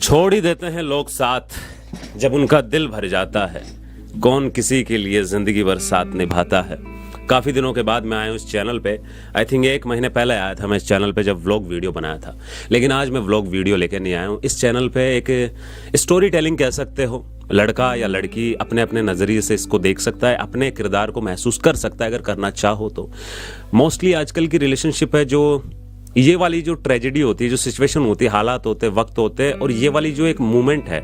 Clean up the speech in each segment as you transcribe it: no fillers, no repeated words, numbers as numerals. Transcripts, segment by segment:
छोड़ ही देते हैं लोग साथ जब उनका दिल भर जाता है। कौन किसी के लिए जिंदगी भर साथ निभाता है। काफ़ी दिनों के बाद मैं आया हूँ इस चैनल पे। आई थिंक 1 महीने पहले आया था मैं इस चैनल पे जब व्लॉग वीडियो बनाया था। लेकिन आज मैं व्लॉग वीडियो लेकर नहीं आया हूँ। इस चैनल पे एक स्टोरी टेलिंग कह सकते हो। लड़का या लड़की अपने अपने नज़रिए से इसको देख सकता है, अपने किरदार को महसूस कर सकता है अगर करना चाहो तो। मोस्टली आजकल की रिलेशनशिप है जो ये वाली जो ट्रेजेडी होती है, जो सिचुएशन होती है, हालात होते हैं, वक्त होते हैं, और ये वाली जो एक मोमेंट है,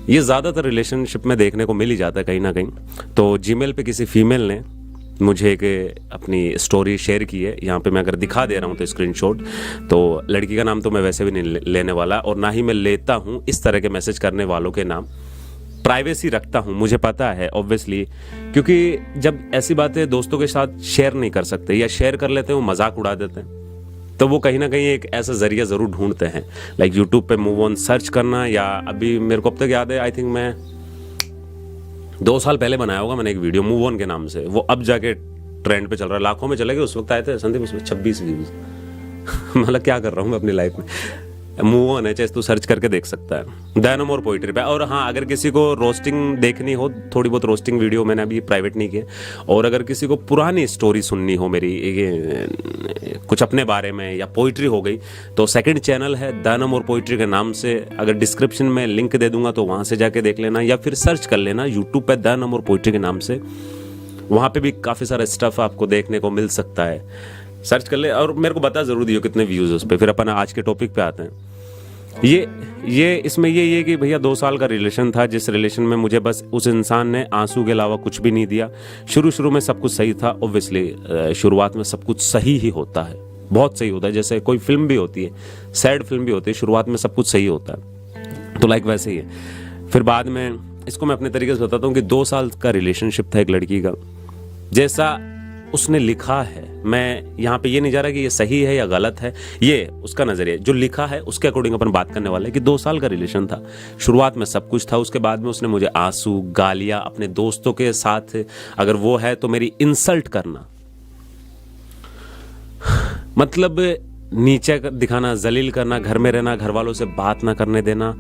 ये ज़्यादातर रिलेशनशिप में देखने को मिल ही जाता है कहीं ना कहीं। तो जीमेल पे किसी फीमेल ने मुझे एक अपनी स्टोरी शेयर की है। यहाँ पे मैं अगर दिखा दे रहा हूँ तो स्क्रीनशॉट। तो लड़की का नाम तो मैं वैसे भी नहीं लेने वाला, और ना ही मैं लेता हूँ इस तरह के मैसेज करने वालों के नाम। प्राइवेसी रखता हूँ, मुझे पता है ऑब्वियसली, क्योंकि जब ऐसी बातें दोस्तों के साथ शेयर नहीं कर सकते या शेयर कर लेते हैं वो मजाक उड़ा देते हैं, तो वो कहीं ना कहीं एक ऐसा जरिया ज़रूर ढूंढते हैं। लाइक यूट्यूब पे मूव ऑन सर्च करना, या अभी मेरे को अब तक याद है, आई थिंक मैं 2 साल पहले बनाया होगा मैंने एक वीडियो मूव ऑन के नाम से। वो अब जाके ट्रेंड पे चल रहा है, लाखों में चले गए। उस वक्त आए थे संदीप उसमें 26 व्यूज। मतलब क्या कर रहा हूँ मैं अपनी लाइफ में। मूव ऑन है, चाहे तू सर्च करके देख सकता है, द नो मोर पोइट्री पे। और हाँ, अगर किसी को रोस्टिंग देखनी हो, थोड़ी बहुत रोस्टिंग वीडियो मैंने अभी प्राइवेट नहीं किए, और अगर किसी को पुरानी स्टोरी सुननी हो मेरी कुछ अपने बारे में, या पोइट्री हो गई, तो सेकंड चैनल है द नो मोर पोइट्री के नाम से। अगर डिस्क्रिप्शन में लिंक दे दूंगा तो वहाँ से जाके देख लेना, या फिर सर्च कर लेना यूट्यूब पे द नो मोर पोइट्री के नाम से। वहाँ पे भी काफ़ी सारा स्टफ आपको देखने को मिल सकता है, सर्च कर ले। और मेरे को बता जरूर दियो कितने व्यूज़ उस पर। फिर अपन आज के टॉपिक पे आते हैं। ये इसमें ये कि भैया 2 साल का रिलेशन था, जिस रिलेशन में मुझे बस उस इंसान ने आंसू के अलावा कुछ भी नहीं दिया। शुरू में सब कुछ सही था, ऑब्वियसली शुरुआत में सब कुछ सही ही होता है, बहुत सही होता है। जैसे कोई फिल्म भी होती है, सैड फिल्म भी होती है, शुरुआत में सब कुछ सही होता है, तो लाइक वैसे ही है। फिर बाद में इसको मैं अपने तरीके से बताता हूँ कि 2 साल का रिलेशनशिप था एक लड़की का। जैसा उसने लिखा है, मैं यहाँ पे ये नहीं जा रहा कि ये सही है या गलत है, ये उसका नजरिया जो लिखा है उसके अकॉर्डिंग अपन बात करने वाले हैं कि 2 साल का रिलेशन था। शुरुआत में सब कुछ था, उसके बाद में उसने मुझे आंसू, गालियां, अपने दोस्तों के साथ अगर वो है तो मेरी इंसल्ट करना, मतलब नीचे दिखाना, जलील करना, घर में रहना, घर वालों से बात ना करने देना,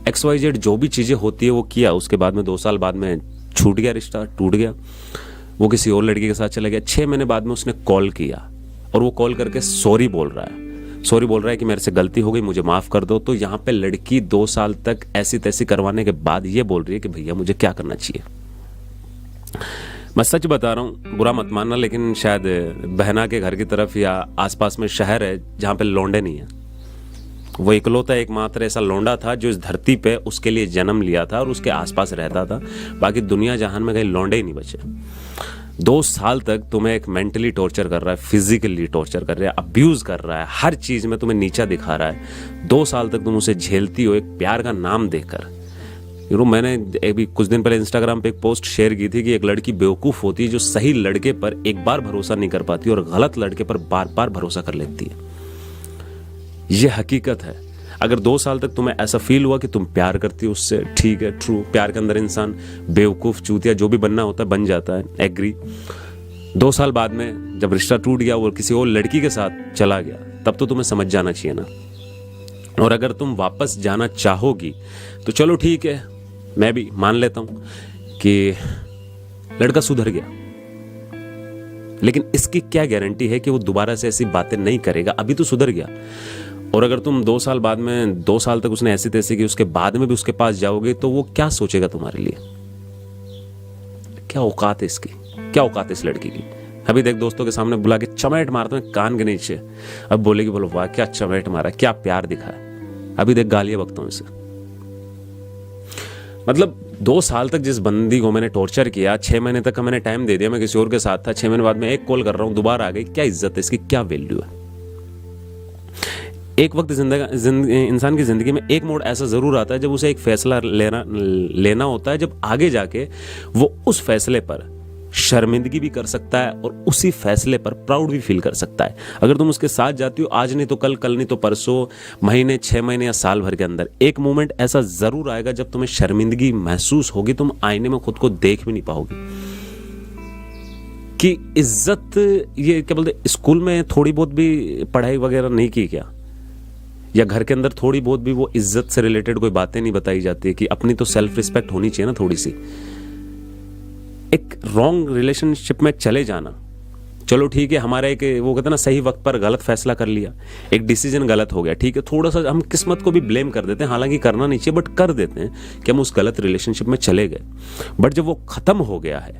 XYZ जो भी चीजें होती है वो किया। उसके बाद में 2 साल बाद में छूट गया, रिश्ता टूट गया, वो किसी और लड़की के साथ चला गया। 6 महीने बाद में उसने कॉल किया, और वो कॉल करके सॉरी बोल रहा है कि मेरे से गलती हो गई, मुझे माफ़ कर दो। तो यहाँ पे लड़की 2 साल तक ऐसी तैसी करवाने के बाद ये बोल रही है कि भैया मुझे क्या करना चाहिए। मैं सच बता रहा हूँ, बुरा मत मानना, लेकिन शायद बहना के घर की तरफ या आसपास में शहर है जहाँ पे लौंडे नहीं है। वो इकलौता एकमात्र ऐसा लौंडा था जो इस धरती पे उसके लिए जन्म लिया था और उसके आसपास रहता था। बाकी दुनिया जहान में कहीं लौंडे ही नहीं बचे। 2 साल तक तुम्हें एक मेंटली टॉर्चर कर रहा है, फिजिकली टॉर्चर कर रहा है, अब्यूज कर रहा है, हर चीज में तुम्हें नीचा दिखा रहा है। 2 साल तक तुम उसे झेलती हो एक प्यार का नाम देकर। मैंने अभी कुछ दिन पहले इंस्टाग्राम पे एक पोस्ट शेयर की थी कि एक लड़की बेवकूफ होती है जो सही लड़के पर एक बार भरोसा नहीं कर पाती और गलत लड़के पर बार बार भरोसा कर लेती है। ये हकीकत है। अगर 2 साल तक तुम्हें ऐसा फील हुआ कि तुम प्यार करती हो उससे, ठीक है, ट्रू। प्यार के अंदर इंसान बेवकूफ, चूतिया, जो भी बनना होता है बन जाता है, एग्री। 2 साल बाद में जब रिश्ता टूट गया और किसी और लड़की के साथ चला गया, तब तो तुम्हें समझ जाना चाहिए ना। और अगर तुम वापस जाना चाहोगी तो चलो ठीक है, मैं भी मान लेता हूं कि लड़का सुधर गया, लेकिन इसकी क्या गारंटी है कि वो दोबारा से ऐसी बातें नहीं करेगा। अभी तो सुधर गया, और अगर तुम 2 साल बाद में 2 साल तक उसने ऐसी तैसी की, उसके बाद में भी उसके पास जाओगे तो वो क्या सोचेगा तुम्हारे लिए? क्या औकात है इसकी, क्या औकात है इस लड़की की? अभी देख, दोस्तों के सामने बुला के चमेट मारते हैं कान के नीचे, अब बोलेगी बोलो वाह क्या चमेट मारा, क्या प्यार दिखा है। अभी देख गालियां बकता हूं इसे। मतलब 2 साल तक जिस बंदी को मैंने टॉर्चर किया, 6 महीने तक का मैंने टाइम दे दिया, मैं किसी और के साथ था, 6 महीने बाद में एक कॉल कर रहा हूं, दोबारा आ गई, क्या इज्जत है इसकी, क्या वैल्यू है? एक वक्त इंसान की जिंदगी में एक मोड़ ऐसा जरूर आता है जब उसे एक फैसला लेना होता है, जब आगे जाके वो उस फैसले पर शर्मिंदगी भी कर सकता है और उसी फैसले पर प्राउड भी फील कर सकता है। अगर तुम उसके साथ जाती हो, आज नहीं तो कल, कल नहीं तो परसों, महीने, 6 महीने या साल भर के अंदर एक मोमेंट ऐसा जरूर आएगा जब तुम्हें शर्मिंदगी महसूस होगी, तुम आईने में खुद को देख भी नहीं पाओगी। कि इज्जत, ये क्या बोलते, स्कूल में थोड़ी बहुत भी पढ़ाई वगैरह नहीं की क्या? या घर के अंदर थोड़ी बहुत भी वो इज्जत से रिलेटेड कोई बातें नहीं बताई जाती है कि अपनी तो सेल्फ रिस्पेक्ट होनी चाहिए ना थोड़ी सी। एक रॉन्ग रिलेशनशिप में चले जाना, चलो ठीक है, हमारा एक वो कहते हैं ना सही वक्त पर गलत फैसला कर लिया, एक डिसीजन गलत हो गया, ठीक है, थोड़ा सा हम किस्मत को भी ब्लेम कर देते हैं, हालांकि करना नहीं चाहिए, बट कर देते हैं कि हम उस गलत रिलेशनशिप में चले गए। बट जब वो खत्म हो गया है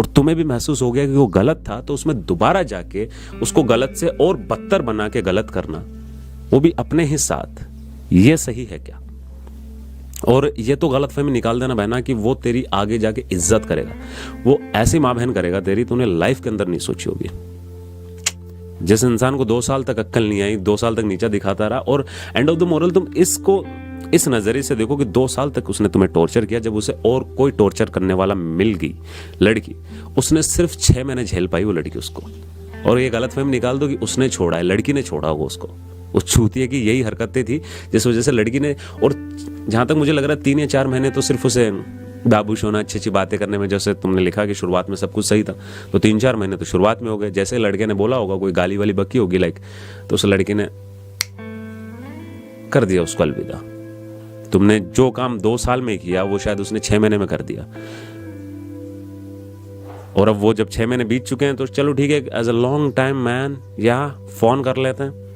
और तुम्हें भी महसूस हो गया कि वो गलत था, तो उसमें दोबारा जाके उसको गलत से और बदतर बना के गलत करना, वो भी अपने ही साथ, ये सही है क्या? और ये तो गलतफहमी निकाल देना बहना कि वो तेरी आगे जाके इज्जत करेगा, वो ऐसी माँ बहन करेगा तेरी, तूने लाइफ के अंदर नहीं सोची होगी। जिस इंसान को 2 साल तक अक्ल नहीं आई, 2 साल तक नीचा दिखाता रहा, और एंड ऑफ द मोरल तुम इसको इस नजरिए से देखो कि 2 साल तक उसने तुम्हें टॉर्चर किया, जब उसे और कोई टॉर्चर करने वाला मिल गई लड़की, उसने सिर्फ 6 महीने झेल पाई वो लड़की उसको। और ये गलतफहमी निकाल दो कि उसने छोड़ा है, लड़की ने छोड़ा होगा उसको। उस छूतिए की यही हरकतें थी जिस वजह से लड़की ने, और जहां तक मुझे लग रहा है 3 या 4 महीने तो सिर्फ उसे बाबू सोना अच्छी अच्छी बातें करने में, जैसे तुमने लिखा कि शुरुआत में सब कुछ सही था, तो 3-4 महीने तो शुरुआत में हो गए। जैसे लड़के ने बोला होगा, कोई गाली वाली बकी होगी लाइक, तो उस लड़की ने कर दिया उसको अलविदा। तुमने जो काम 2 साल में किया वो शायद उसने 6 महीने में कर दिया। और अब वो जब 6 महीने बीत चुके हैं तो चलो ठीक है, as a long time man, या फोन कर लेते हैं।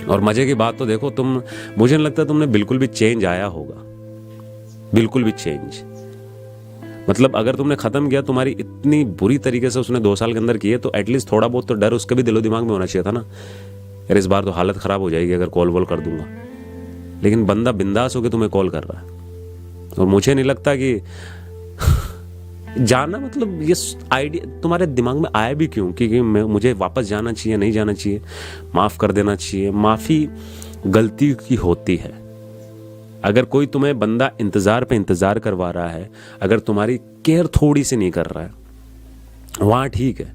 और मजे की बात तो देखो, तुम, मुझे नहीं लगता तुमने बिल्कुल भी चेंज आया होगा, बिल्कुल भी चेंज। मतलब अगर तुमने खत्म किया, तुम्हारी इतनी बुरी तरीके से उसने 2 साल के अंदर किए, तो एटलीस्ट थोड़ा बहुत तो डर उसके भी दिलो दिमाग में होना चाहिए था ना, यार इस बार तो हालत खराब हो जाएगी अगर कॉल वॉल कर दूंगा। लेकिन बंदा बिंदास होकर तुम्हें कॉल कर रहा है, और मुझे नहीं लगता कि जाना, मतलब ये आइडिया तुम्हारे दिमाग में आया भी क्यों, क्योंकि मुझे वापस जाना चाहिए, नहीं जाना चाहिए, माफ कर देना चाहिए। माफी गलती की होती है। अगर कोई तुम्हें बंदा इंतजार पे इंतजार करवा रहा है, अगर तुम्हारी केयर थोड़ी सी नहीं कर रहा है, वहां ठीक है।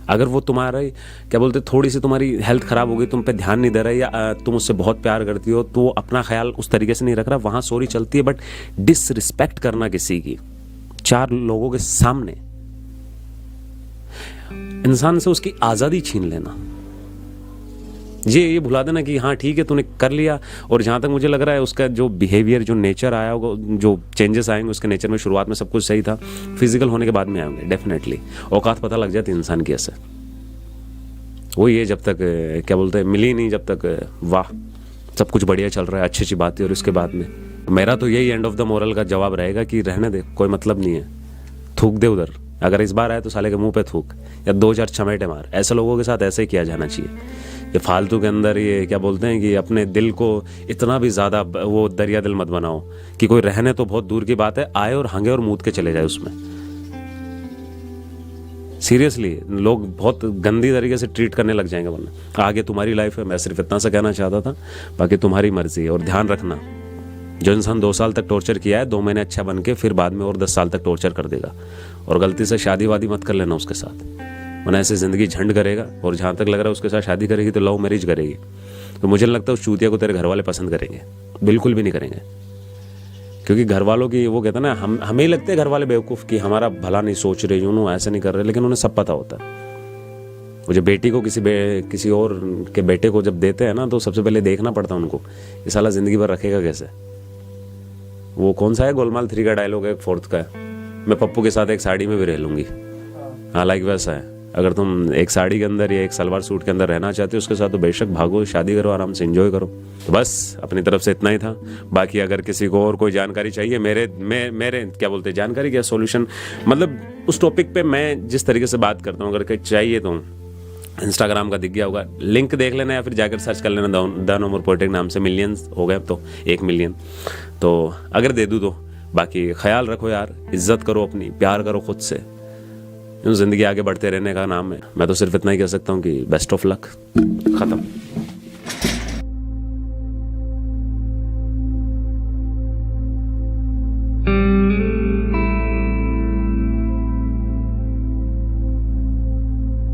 अगर वो तुम्हारा क्या बोलते, थोड़ी सी तुम्हारी हेल्थ खराब हो गई, तुम पे ध्यान नहीं दे रहा है, या तुम उससे बहुत प्यार करती हो तो अपना ख्याल उस तरीके से नहीं रख रहा, वहां सॉरी चलती है। बट डिसरिस्पेक्ट करना किसी की 4 लोगों के सामने, इंसान से उसकी आजादी छीन लेना, ये भुला देना कि हाँ ठीक है तूने कर लिया। और जहां तक मुझे लग रहा है उसका जो बिहेवियर, जो नेचर आया होगा, जो चेंजेस आएंगे उसके नेचर में, शुरुआत में सब कुछ सही था, फिजिकल होने के बाद में आएंगे डेफिनेटली। औकात पता लग जाती इंसान की ऐसे। वो ये जब तक क्या बोलते हैं मिली नहीं, जब तक वाह सब कुछ बढ़िया चल रहा है, अच्छी अच्छी बातें, और उसके बाद में मेरा तो यही एंड ऑफ द मोरल का जवाब रहेगा कि रहने दे, कोई मतलब नहीं है, थूक दे उधर। अगर इस बार आए तो साले के मुंह पे थूक, या 2-4 चमेटे मार। ऐसे लोगों के साथ ऐसे ही किया जाना चाहिए। ये फालतू के अंदर ये क्या बोलते हैं कि अपने दिल को इतना भी ज़्यादा वो दरिया दिल मत बनाओ कि कोई रहने तो बहुत दूर की बात है, आए और हंगे और मूत के चले जाए उसमें। सीरियसली लोग बहुत गंदी तरीके से ट्रीट करने लग जाएंगे, वरना आगे तुम्हारी लाइफ है। मैं सिर्फ इतना सा कहना चाहता था, बाकी तुम्हारी मर्जी है। और ध्यान रखना, जो इंसान 2 साल तक टॉर्चर किया है, 2 महीने अच्छा बन के फिर बाद में और 10 साल तक टॉर्चर कर देगा। और गलती से शादी वादी मत कर लेना उसके साथ, वरना ऐसे ज़िंदगी झंड करेगा। और जहाँ तक लग रहा है उसके साथ शादी करेगी तो लव मैरिज करेगी, तो मुझे नहीं लगता उस चूतिया को तेरे घर वाले पसंद करेंगे, बिल्कुल भी नहीं करेंगे। क्योंकि घर वालों की वो कहते हैं ना, हमें ही लगते हैं घर वाले बेवकूफ़ कि हमारा भला नहीं सोच रहे, यूँ ऐसे नहीं कर रहे, लेकिन उन्हें सब पता होता है। वो जो बेटी को किसी और के बेटे को जब देते हैं ना, तो सबसे पहले देखना पड़ता है उनको, ये साला ज़िंदगी भर रखेगा कैसे। वो कौन सा है गोलमाल 3 का डायलॉग है, 4th का है, मैं पप्पू के साथ एक साड़ी में भी रह लूँगी। हाँ लाइक वैसा है। अगर तुम एक साड़ी के अंदर या एक सलवार सूट के अंदर रहना चाहते हो उसके साथ, तो बेशक भागो, शादी करो, आराम से एंजॉय करो। तो बस अपनी तरफ से इतना ही था। बाकी अगर किसी को और कोई जानकारी चाहिए, मेरे क्या बोलते हैं, जानकारी क्या, सॉल्यूशन, मतलब उस टॉपिक पे मैं जिस तरीके से बात करता हूँ, अगर चाहिए तो इंस्टाग्राम का दिख गया होगा, लिंक देख लेना, या फिर जाकर सर्च कर लेना द नो मोर पोएटिक नाम से। मिलियंस हो गए अब तो, 1 मिलियन, तो अगर दे दूँ तो। बाकी ख्याल रखो यार, इज्जत करो अपनी, प्यार करो खुद से। ज़िंदगी आगे बढ़ते रहने का नाम है। मैं तो सिर्फ इतना ही कह सकता हूँ कि बेस्ट ऑफ लक, ख़त्म।